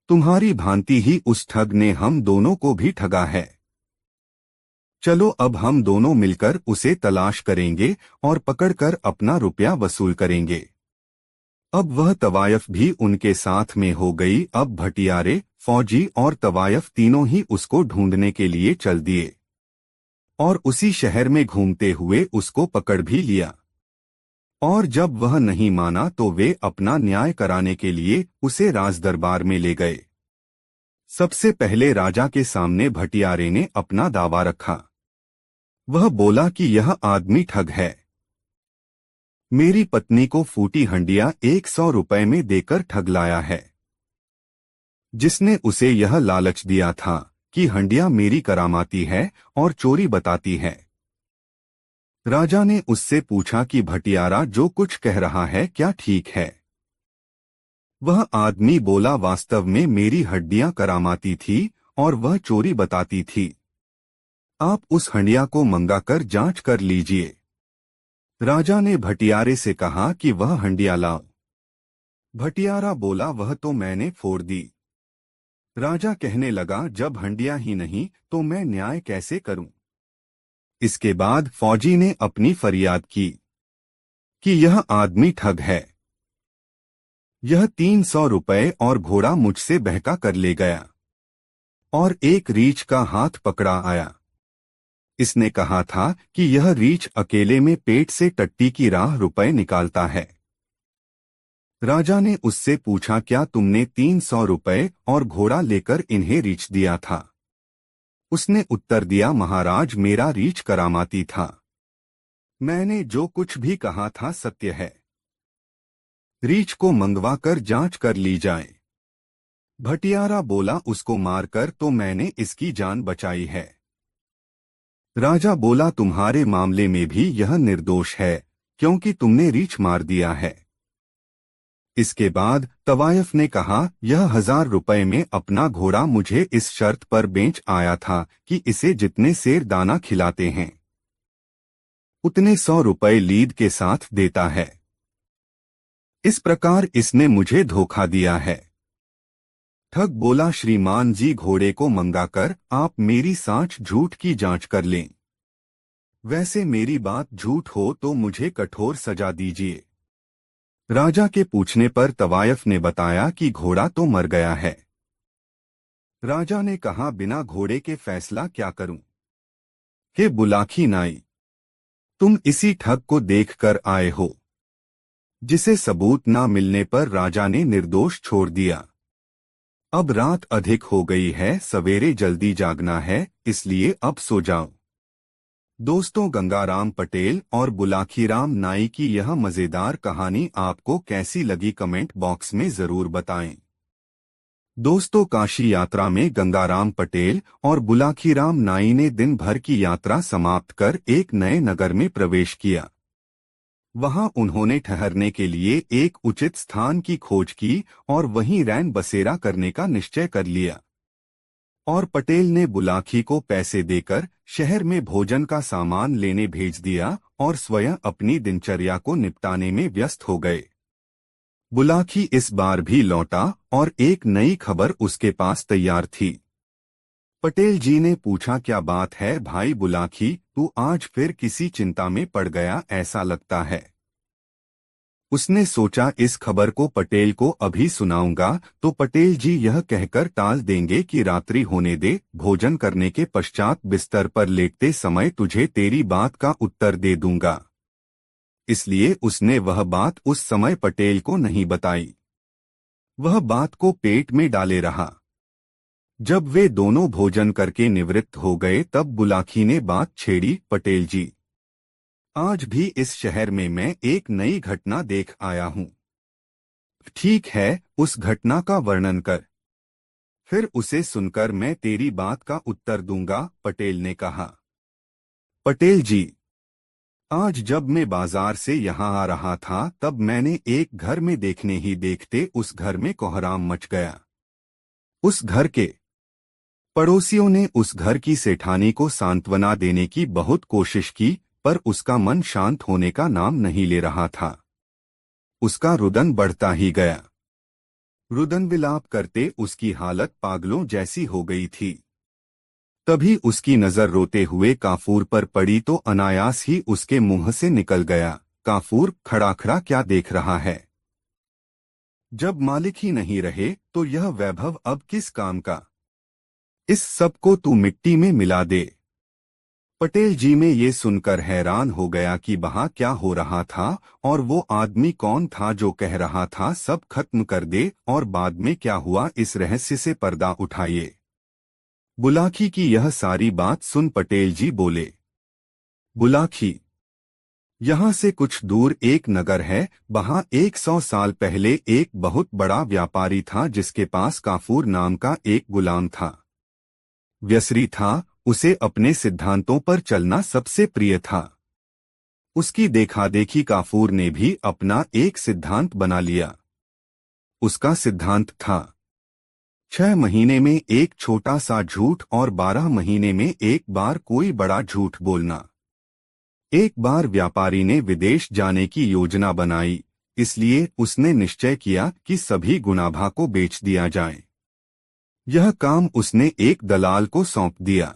तुम्हारी भांति ही उस ठग ने हम दोनों को भी ठगा है। चलो अब हम दोनों मिलकर उसे तलाश करेंगे और पकड़कर अपना रुपया वसूल करेंगे। अब वह तवायफ भी उनके साथ में हो गई। अब भटियारे, फौजी और तवायफ तीनों ही उसको ढूंढने के लिए चल दिए और उसी शहर में घूमते हुए उसको पकड़ भी लिया। और जब वह नहीं माना तो वे अपना न्याय कराने के लिए उसे राजदरबार में ले गए। सबसे पहले राजा के सामने भटियारे ने अपना दावा रखा। वह बोला कि यह आदमी ठग है। मेरी पत्नी को फूटी हंडिया 100 रुपए में देकर ठग लाया है। जिसने उसे यह लालच दिया था कि हंडिया मेरी करामाती है और चोरी बताती है। राजा ने उससे पूछा कि भटियारा जो कुछ कह रहा है क्या ठीक है। वह आदमी बोला, वास्तव में मेरी हड्डियां करामाती थी और वह चोरी बताती थी। आप उस हंडिया को मंगाकर जांच कर लीजिए। राजा ने भटियारे से कहा कि वह हंडिया लाओ। भटियारा बोला, वह तो मैंने फोड़ दी। राजा कहने लगा, जब हंडिया ही नहीं तो मैं न्याय कैसे करूं। इसके बाद फौजी ने अपनी फरियाद की कि यह आदमी ठग है। यह 300 रुपए और घोड़ा मुझसे बहका कर ले गया और एक रीछ का हाथ पकड़ा आया। इसने कहा था कि यह रीछ अकेले में पेट से टट्टी की राह रुपए निकालता है। राजा ने उससे पूछा, क्या तुमने 300 रुपए और घोड़ा लेकर इन्हें रीछ दिया था। उसने उत्तर दिया, महाराज मेरा रीछ करामाती था। मैंने जो कुछ भी कहा था सत्य है। रीछ को मंगवाकर जांच कर ली जाए। भटियारा बोला, उसको मारकर तो मैंने इसकी जान बचाई है। राजा बोला, तुम्हारे मामले में भी यह निर्दोष है क्योंकि तुमने रीछ मार दिया है। इसके बाद तवायफ ने कहा, यह 1000 रुपए में अपना घोड़ा मुझे इस शर्त पर बेच आया था कि इसे जितने सेर दाना खिलाते हैं उतने 100 रुपए लीद के साथ देता है। इस प्रकार इसने मुझे धोखा दिया है। ठग बोला, श्रीमान जी घोड़े को मंगाकर आप मेरी साँच झूठ की जांच कर लें। वैसे मेरी बात झूठ हो तो मुझे कठोर सजा दीजिए। राजा के पूछने पर तवायफ ने बताया कि घोड़ा तो मर गया है। राजा ने कहा, बिना घोड़े के फैसला क्या करूं। हे बुलाखी नाई, तुम इसी ठग को देखकर आए हो जिसे सबूत ना मिलने पर राजा ने निर्दोष छोड़ दिया। अब रात अधिक हो गई है, सवेरे जल्दी जागना है, इसलिए अब सो जाओ। दोस्तों, गंगाराम पटेल और बुलाखीराम नाई की यह मजेदार कहानी आपको कैसी लगी कमेंट बॉक्स में जरूर बताएं। दोस्तों, काशी यात्रा में गंगाराम पटेल और बुलाखीराम नाई ने दिन भर की यात्रा समाप्त कर एक नए नगर में प्रवेश किया। वहां उन्होंने ठहरने के लिए एक उचित स्थान की खोज की और वहीं रैन बसेरा करने का निश्चय कर लिया। और पटेल ने बुलाखी को पैसे देकर शहर में भोजन का सामान लेने भेज दिया और स्वयं अपनी दिनचर्या को निपटाने में व्यस्त हो गए। बुलाखी इस बार भी लौटा और एक नई खबर उसके पास तैयार थी। पटेल जी ने पूछा, क्या बात है भाई बुलाखी, तू आज फिर किसी चिंता में पड़ गया ऐसा लगता है। उसने सोचा इस खबर को पटेल को अभी सुनाऊंगा तो पटेल जी यह कहकर टाल देंगे कि रात्रि होने दे, भोजन करने के पश्चात बिस्तर पर लेटते समय तुझे तेरी बात का उत्तर दे दूंगा। इसलिए उसने वह बात उस समय पटेल को नहीं बताई। वह बात को पेट में डाले रहा। जब वे दोनों भोजन करके निवृत्त हो गए तब बुलाखी ने बात छेड़ी, पटेल जी, आज भी इस शहर में मैं एक नई घटना देख आया हूं। ठीक है, उस घटना का वर्णन कर, फिर उसे सुनकर मैं तेरी बात का उत्तर दूंगा, पटेल ने कहा। पटेल जी, आज जब मैं बाजार से यहाँ आ रहा था तब मैंने एक घर में देखने ही देखते उस घर में कोहराम मच गया। उस घर के पड़ोसियों ने उस घर की सेठानी को सांत्वना देने की बहुत कोशिश की पर उसका मन शांत होने का नाम नहीं ले रहा था। उसका रुदन बढ़ता ही गया। रुदन विलाप करते उसकी हालत पागलों जैसी हो गई थी। तभी उसकी नजर रोते हुए काफूर पर पड़ी तो अनायास ही उसके मुंह से निकल गया, काफूर, खड़ा खड़ा क्या देख रहा है। जब मालिक ही नहीं रहे तो यह वैभव अब किस काम का। इस सब को तू मिट्टी में मिला दे। पटेल जी में ये सुनकर हैरान हो गया कि वहां क्या हो रहा था और वो आदमी कौन था जो कह रहा था सब खत्म कर दे और बाद में क्या हुआ, इस रहस्य से पर्दा उठाइए। बुलाखी की यह सारी बात सुन पटेल जी बोले, बुलाखी, यहाँ से कुछ दूर एक नगर है, वहां 100 साल पहले एक बहुत बड़ा व्यापारी था जिसके पास काफूर नाम का एक गुलाम था। व्यसरी था, उसे अपने सिद्धांतों पर चलना सबसे प्रिय था। उसकी देखादेखी काफूर ने भी अपना एक सिद्धांत बना लिया। उसका सिद्धांत था 6 महीने में एक छोटा सा झूठ और 12 महीने में एक बार कोई बड़ा झूठ बोलना। एक बार व्यापारी ने विदेश जाने की योजना बनाई, इसलिए उसने निश्चय किया कि सभी गुनाभा को बेच दिया जाए। यह काम उसने एक दलाल को सौंप दिया।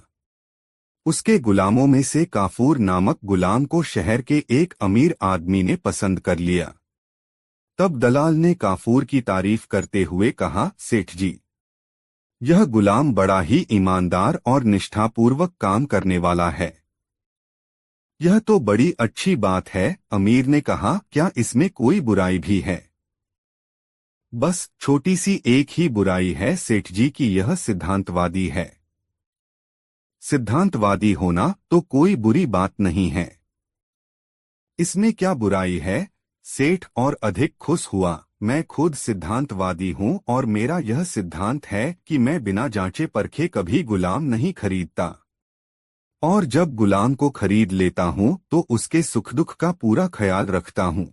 उसके गुलामों में से काफूर नामक गुलाम को शहर के एक अमीर आदमी ने पसंद कर लिया। तब दलाल ने काफूर की तारीफ करते हुए कहा, सेठ जी, यह गुलाम बड़ा ही ईमानदार और निष्ठापूर्वक काम करने वाला है। यह तो बड़ी अच्छी बात है। अमीर ने कहा, क्या इसमें कोई बुराई भी है? बस छोटी सी एक ही बुराई है सेठ जी की यह सिद्धांतवादी है। सिद्धांतवादी होना तो कोई बुरी बात नहीं है। इसमें क्या बुराई है? सेठ और अधिक खुश हुआ। मैं खुद सिद्धांतवादी हूँ और मेरा यह सिद्धांत है कि मैं बिना जांचे परखे कभी गुलाम नहीं खरीदता, और जब गुलाम को खरीद लेता हूँ तो उसके सुख दुख का पूरा ख्याल रखता हूँ।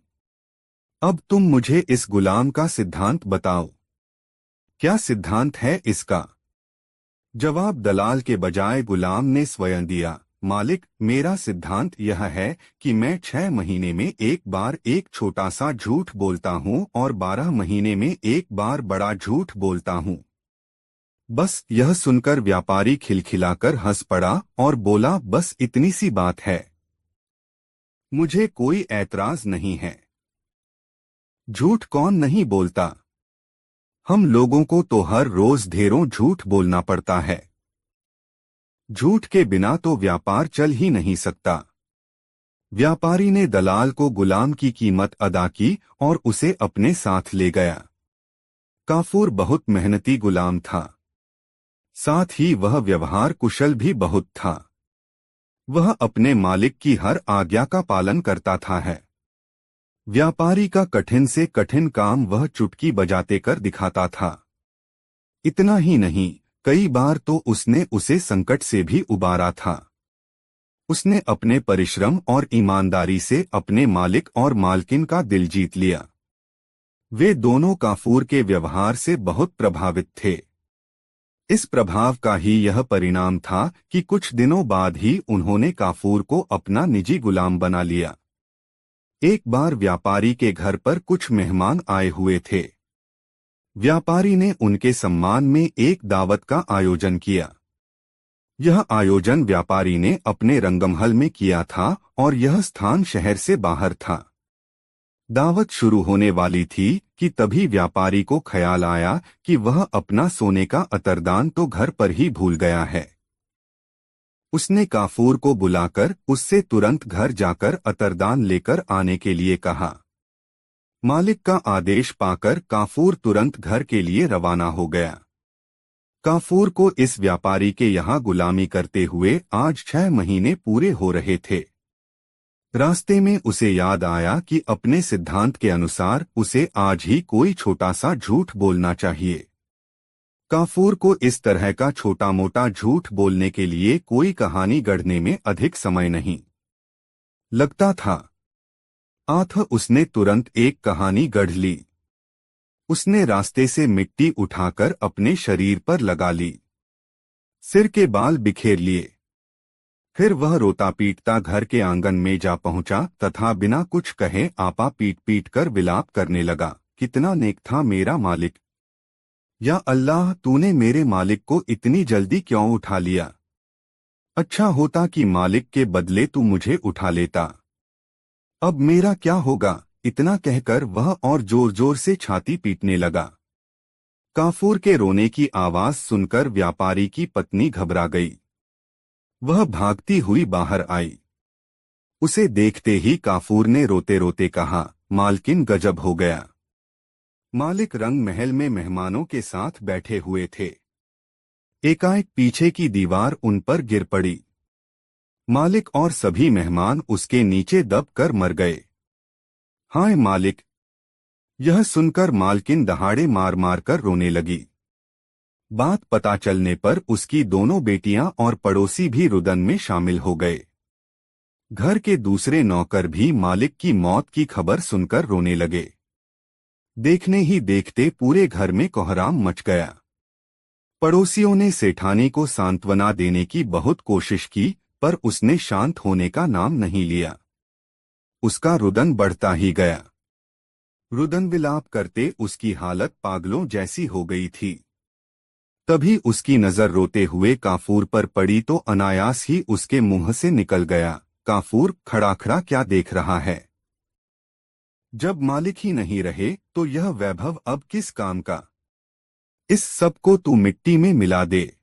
अब तुम मुझे इस गुलाम का सिद्धांत बताओ, क्या सिद्धांत है इसका? जवाब दलाल के बजाय गुलाम ने स्वयं दिया। मालिक, मेरा सिद्धांत यह है कि मैं 6 महीने में एक बार एक छोटा सा झूठ बोलता हूँ और 12 महीने में एक बार बड़ा झूठ बोलता हूँ। बस यह सुनकर व्यापारी खिलखिलाकर हंस पड़ा और बोला, बस इतनी सी बात है, मुझे कोई ऐतराज नहीं है। झूठ कौन नहीं बोलता? हम लोगों को तो हर रोज ढेरों झूठ बोलना पड़ता है। झूठ के बिना तो व्यापार चल ही नहीं सकता। व्यापारी ने दलाल को गुलाम की कीमत अदा की और उसे अपने साथ ले गया। काफूर बहुत मेहनती गुलाम था, साथ ही वह व्यवहार कुशल भी बहुत था। वह अपने मालिक की हर आज्ञा का पालन करता था है। व्यापारी का कठिन से कठिन काम वह चुटकी बजाते कर दिखाता था। इतना ही नहीं, कई बार तो उसने उसे संकट से भी उबारा था। उसने अपने परिश्रम और ईमानदारी से अपने मालिक और मालकिन का दिल जीत लिया। वे दोनों काफूर के व्यवहार से बहुत प्रभावित थे। इस प्रभाव का ही यह परिणाम था कि कुछ दिनों बाद ही उन्होंने काफूर को अपना निजी गुलाम बना लिया। एक बार व्यापारी के घर पर कुछ मेहमान आए हुए थे। व्यापारी ने उनके सम्मान में एक दावत का आयोजन किया। यह आयोजन व्यापारी ने अपने रंगमहल में किया था और यह स्थान शहर से बाहर था। दावत शुरू होने वाली थी कि तभी व्यापारी को ख्याल आया कि वह अपना सोने का अतरदान तो घर पर ही भूल गया है। उसने काफूर को बुलाकर उससे तुरंत घर जाकर अतरदान लेकर आने के लिए कहा। मालिक का आदेश पाकर काफूर तुरंत घर के लिए रवाना हो गया। काफूर को इस व्यापारी के यहाँ गुलामी करते हुए आज 6 महीने पूरे हो रहे थे। रास्ते में उसे याद आया कि अपने सिद्धांत के अनुसार उसे आज ही कोई छोटा सा झूठ बोलना चाहिए। काफूर को इस तरह का छोटा मोटा झूठ बोलने के लिए कोई कहानी गढ़ने में अधिक समय नहीं लगता था। उसने तुरंत एक कहानी गढ़ ली। उसने रास्ते से मिट्टी उठाकर अपने शरीर पर लगा ली, सिर के बाल बिखेर लिए। फिर वह रोता पीटता घर के आंगन में जा पहुंचा तथा बिना कुछ कहे आपा पीट पीट कर विलाप करने लगा। कितना नेक था मेरा मालिक! या अल्लाह, तूने मेरे मालिक को इतनी जल्दी क्यों उठा लिया? अच्छा होता कि मालिक के बदले तू मुझे उठा लेता। अब मेरा क्या होगा? इतना कहकर वह और जोर जोर से छाती पीटने लगा। काफूर के रोने की आवाज सुनकर व्यापारी की पत्नी घबरा गई। वह भागती हुई बाहर आई। उसे देखते ही काफूर ने रोते रोते कहा, मालकिन, गजब हो गया। मालिक रंग महल में मेहमानों के साथ बैठे हुए थे। एकाएक पीछे की दीवार उन पर गिर पड़ी। मालिक और सभी मेहमान उसके नीचे दब कर मर गए। हाय मालिक! यह सुनकर मालकिन दहाड़े मार मार कर रोने लगी। बात पता चलने पर उसकी दोनों बेटियां और पड़ोसी भी रुदन में शामिल हो गए। घर के दूसरे नौकर भी मालिक की मौत की खबर सुनकर रोने लगे। देखने ही देखते पूरे घर में कोहराम मच गया। पड़ोसियों ने सेठानी को सांत्वना देने की बहुत कोशिश की, पर उसने शांत होने का नाम नहीं लिया। उसका रुदन बढ़ता ही गया। रुदन विलाप करते उसकी हालत पागलों जैसी हो गई थी। तभी उसकी नजर रोते हुए काफूर पर पड़ी तो अनायास ही उसके मुंह से निकल गया, काफूर, खड़ा खड़ा क्या देख रहा है? जब मालिक ही नहीं रहे तो यह वैभव अब किस काम का? इस सब को तू मिट्टी में मिला दे।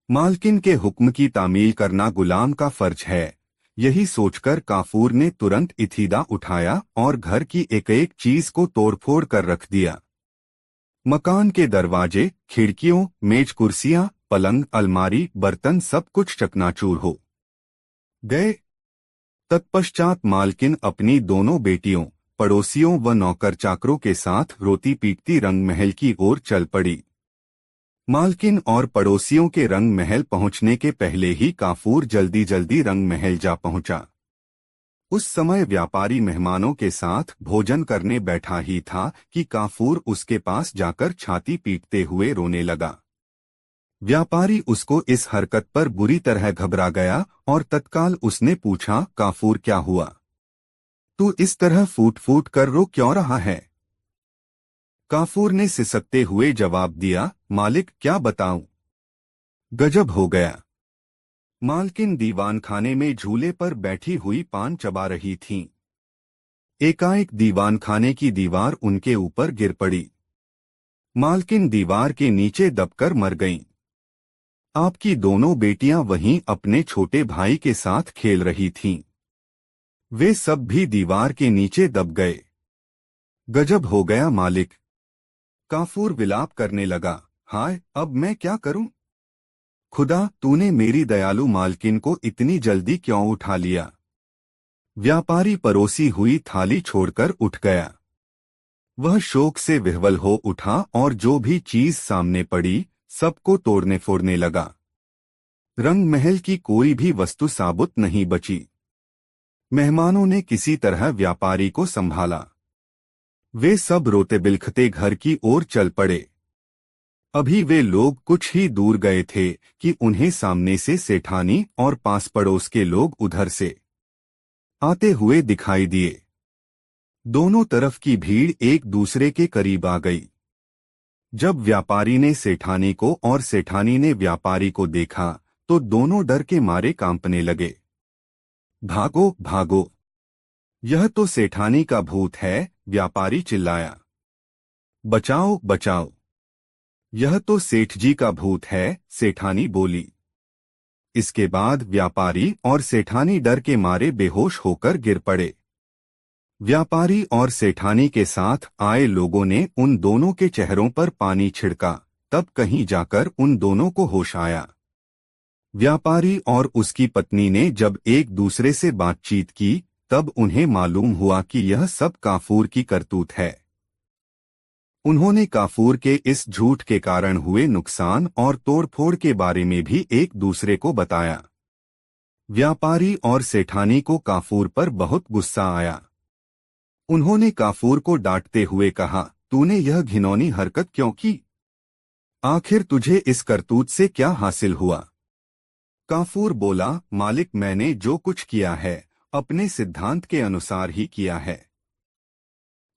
मालकिन के हुक्म की तामील करना गुलाम का फर्ज है। यही सोचकर काफूर ने तुरंत इतीदा उठाया और घर की एक एक चीज को तोड़फोड़ कर रख दिया। मकान के दरवाजे, खिड़कियों, मेज, कुर्सियां, पलंग, अलमारी, बर्तन सब कुछ चकनाचूर हो गए। तत्पश्चात मालकिन अपनी दोनों बेटियों, पड़ोसियों व नौकर चाकरों के साथ रोती पीटती रंग महल की ओर चल पड़ी। मालकिन और पड़ोसियों के रंग महल पहुंचने के पहले ही काफूर जल्दी जल्दी रंग महल जा पहुंचा। उस समय व्यापारी मेहमानों के साथ भोजन करने बैठा ही था कि काफूर उसके पास जाकर छाती पीटते हुए रोने लगा। व्यापारी उसको इस हरकत पर बुरी तरह घबरा गया और तत्काल उसने पूछा, काफूर, क्या हुआ? तू इस तरह फूट फूट कर रो क्यों रहा है? काफूर ने सिसकते हुए जवाब दिया, मालिक, क्या बताऊं, गजब हो गया। मालकिन दीवान खाने में झूले पर बैठी हुई पान चबा रही थीं। एकाएक दीवान खाने की दीवार उनके ऊपर गिर पड़ी। मालकिन दीवार के नीचे दबकर मर गईं। आपकी दोनों बेटियां वहीं अपने छोटे भाई के साथ खेल रही थीं। वे सब भी दीवार के नीचे दब गए। गजब हो गया मालिक। काफूर विलाप करने लगा, हाय, अब मैं क्या करूं? खुदा, तूने मेरी दयालु मालकिन को इतनी जल्दी क्यों उठा लिया? व्यापारी परोसी हुई थाली छोड़कर उठ गया। वह शोक से विह्वल हो उठा और जो भी चीज सामने पड़ी सबको तोड़ने फोड़ने लगा। रंग महल की कोई भी वस्तु साबुत नहीं बची। मेहमानों ने किसी तरह व्यापारी को संभाला। वे सब रोते बिलखते घर की ओर चल पड़े। अभी वे लोग कुछ ही दूर गए थे कि उन्हें सामने से सेठानी और पास पड़ोस के लोग उधर से आते हुए दिखाई दिए। दोनों तरफ की भीड़ एक दूसरे के करीब आ गई। जब व्यापारी ने सेठानी को और सेठानी ने व्यापारी को देखा तो दोनों डर के मारे कांपने लगे। भागो भागो, यह तो सेठानी का भूत है, व्यापारी चिल्लाया। बचाओ बचाओ, यह तो सेठ जी का भूत है, सेठानी बोली। इसके बाद व्यापारी और सेठानी डर के मारे बेहोश होकर गिर पड़े। व्यापारी और सेठानी के साथ आए लोगों ने उन दोनों के चेहरों पर पानी छिड़का, तब कहीं जाकर उन दोनों को होश आया। व्यापारी और उसकी पत्नी ने जब एक दूसरे से बातचीत की तब उन्हें मालूम हुआ कि यह सब काफूर की करतूत है। उन्होंने काफूर के इस झूठ के कारण हुए नुकसान और तोड़फोड़ के बारे में भी एक दूसरे को बताया। व्यापारी और सेठानी को काफूर पर बहुत गुस्सा आया। उन्होंने काफूर को डांटते हुए कहा, तूने यह घिनौनी हरकत क्यों की? आखिर तुझे इस करतूत से क्या हासिल हुआ? काफूर बोला, मालिक, मैंने जो कुछ किया है अपने सिद्धांत के अनुसार ही किया है।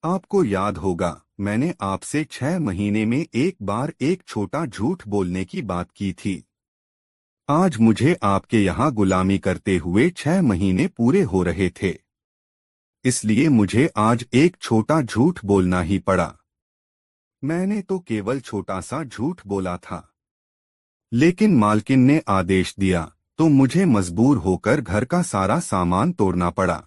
आपको याद होगा, मैंने आपसे 6 महीने में एक बार एक छोटा झूठ बोलने की बात की थी। आज मुझे आपके यहाँ गुलामी करते हुए 6 महीने पूरे हो रहे थे, इसलिए मुझे आज एक छोटा झूठ बोलना ही पड़ा। मैंने तो केवल छोटा सा झूठ बोला था, लेकिन मालकिन ने आदेश दिया तो मुझे मजबूर होकर घर का सारा सामान तोड़ना पड़ा।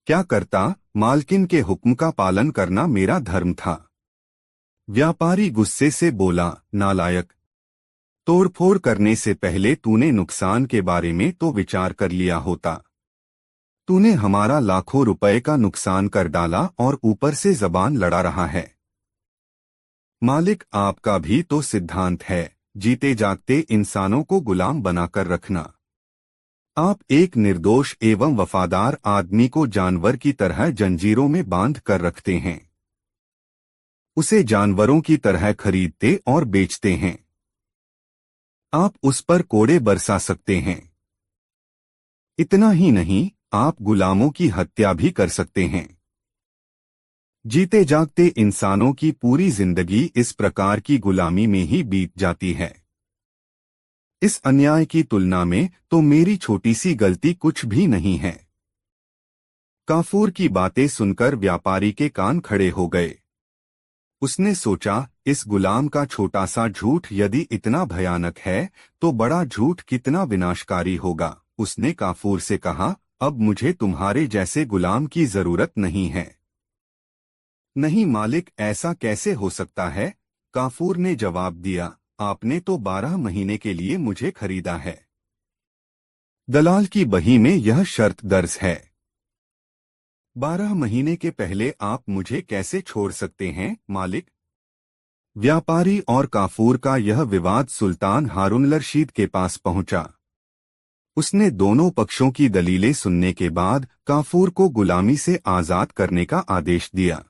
क्या करता, मालकिन के हुक्म का पालन करना मेरा धर्म था। व्यापारी गुस्से से बोला, नालायक, तोड़फोड़ करने से पहले तूने नुकसान के बारे में तो विचार कर लिया होता। तूने हमारा लाखों रुपए का नुकसान कर डाला और ऊपर से जबान लड़ा रहा है। मालिक, आपका भी तो सिद्धांत है, जीते जागते इंसानों को गुलाम बनाकर रखना। आप एक निर्दोष एवं वफादार आदमी को जानवर की तरह जंजीरों में बांध कर रखते हैं, उसे जानवरों की तरह खरीदते और बेचते हैं। आप उस पर कोड़े बरसा सकते हैं। इतना ही नहीं, आप गुलामों की हत्या भी कर सकते हैं। जीते जागते इंसानों की पूरी जिंदगी इस प्रकार की गुलामी में ही बीत जाती है। इस अन्याय की तुलना में तो मेरी छोटी सी गलती कुछ भी नहीं है। काफूर की बातें सुनकर व्यापारी के कान खड़े हो गए। उसने सोचा, इस गुलाम का छोटा सा झूठ यदि इतना भयानक है तो बड़ा झूठ कितना विनाशकारी होगा। उसने काफूर से कहा, अब मुझे तुम्हारे जैसे गुलाम की जरूरत नहीं है। नहीं मालिक, ऐसा कैसे हो सकता है? काफूर ने जवाब दिया, आपने तो 12 महीने के लिए मुझे खरीदा है। दलाल की बही में यह शर्त दर्ज है। 12 महीने के पहले आप मुझे कैसे छोड़ सकते हैं मालिक? व्यापारी और काफूर का यह विवाद सुल्तान हारून रशीद के पास पहुंचा। उसने दोनों पक्षों की दलीलें सुनने के बाद काफूर को गुलामी से आजाद करने का आदेश दिया।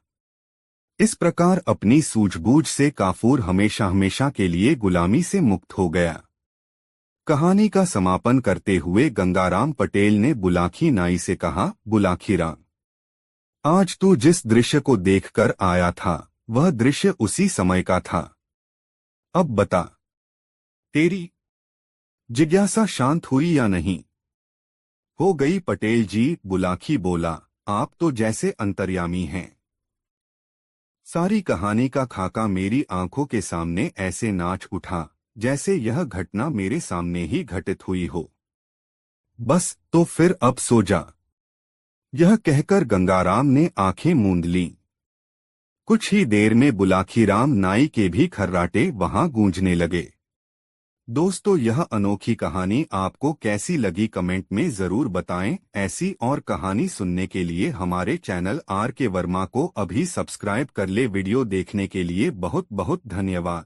इस प्रकार अपनी सूझबूझ से काफूर हमेशा हमेशा के लिए गुलामी से मुक्त हो गया। कहानी का समापन करते हुए गंगाराम पटेल ने बुलाकी नाई से कहा, बुलाकी राम, आज तू जिस दृश्य को देखकर आया था वह दृश्य उसी समय का था। अब बता, तेरी जिज्ञासा शांत हुई या नहीं? हो गई पटेल जी, बुलाकी बोला, आप तो जैसे अंतर्यामी हैं। सारी कहानी का खाका मेरी आंखों के सामने ऐसे नाच उठा जैसे यह घटना मेरे सामने ही घटित हुई हो। बस तो फिर अब सो जा। यह कहकर गंगाराम ने आंखें मूंद लीं। कुछ ही देर में बुलाखीराम नाई के भी खर्राटे वहां गूंजने लगे। दोस्तों, यह अनोखी कहानी आपको कैसी लगी कमेंट में जरूर बताएं। ऐसी और कहानी सुनने के लिए हमारे चैनल आर के वर्मा को अभी सब्सक्राइब कर ले। वीडियो देखने के लिए बहुत बहुत धन्यवाद।